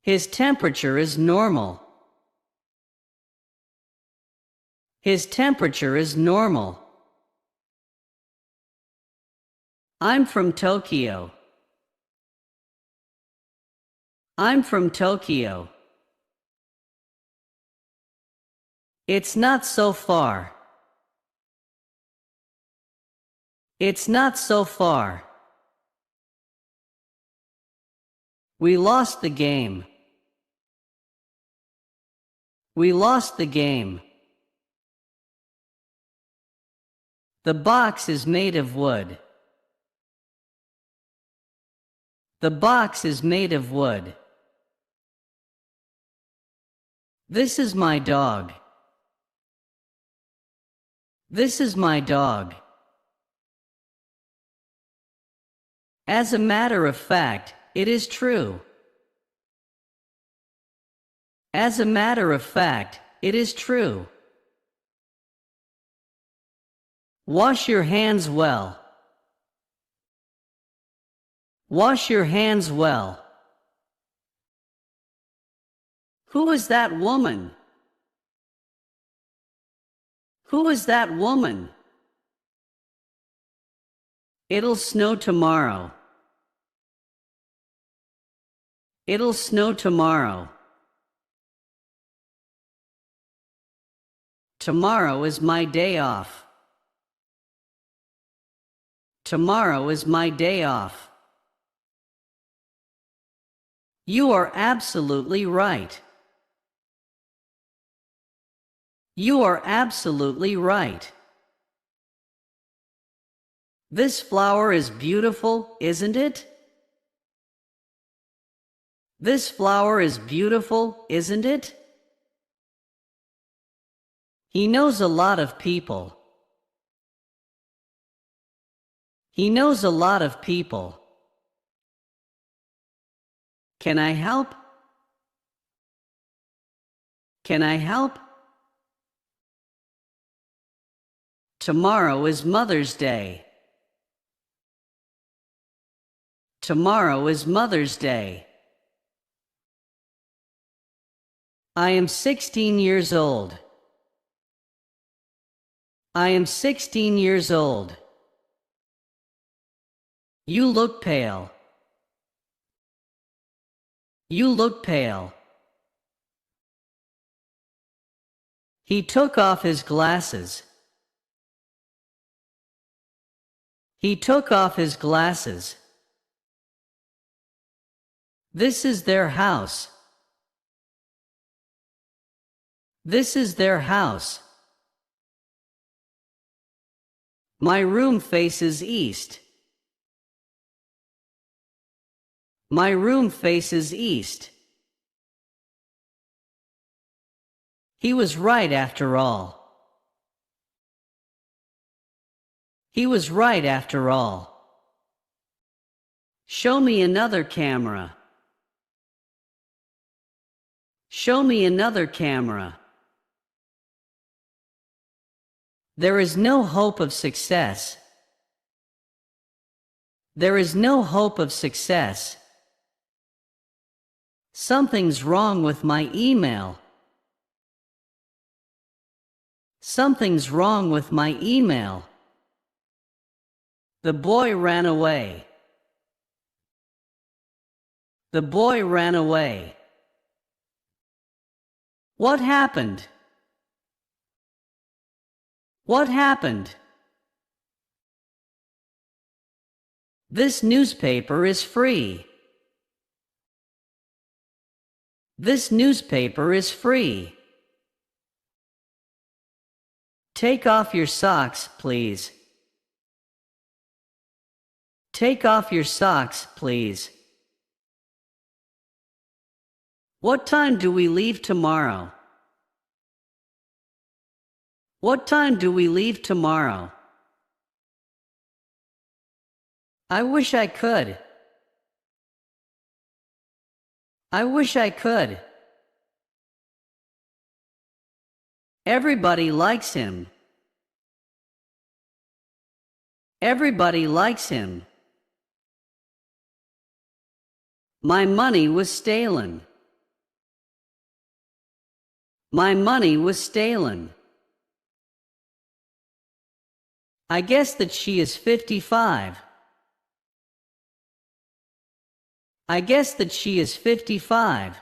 His temperature is normal. His temperature is normal. I'm from Tokyo. I'm from Tokyo. It's not so far. It's not so far. We lost the game. We lost the game. The box is made of wood. The box is made of wood. This is my dog. This is my dog. As a matter of fact, it is true. As a matter of fact, it is true. Wash your hands well. Wash your hands well. Who is that woman? Who is that woman? It'll snow tomorrow. It'll snow tomorrow. Tomorrow is my day off. Tomorrow is my day off. You are absolutely right. You are absolutely right. This flower is beautiful, isn't it? This flower is beautiful, isn't it? He knows a lot of people. He knows a lot of people. Can I help? Can I help? Tomorrow is Mother's Day. Tomorrow is Mother's Day. I am 16 years old. I am 16 years old. You look pale. You look pale. He took off his glasses. He took off his glasses. This is their house. This is their house. My room faces east. My room faces east. He was right after all. He was right after all. Show me another camera. Show me another camera. There is no hope of success. There is no hope of success. Something's wrong with my email. Something's wrong with my email. The boy ran away. The boy ran away. What happened? What happened? This newspaper is free. This newspaper is free. Take off your socks, please. Take off your socks, please. What time do we leave tomorrow? What time do we leave tomorrow? I wish I could. I wish I could. Everybody likes him. Everybody likes him. My money was stolen. My money was stolen. I guess that she is 55. I guess that she is 55.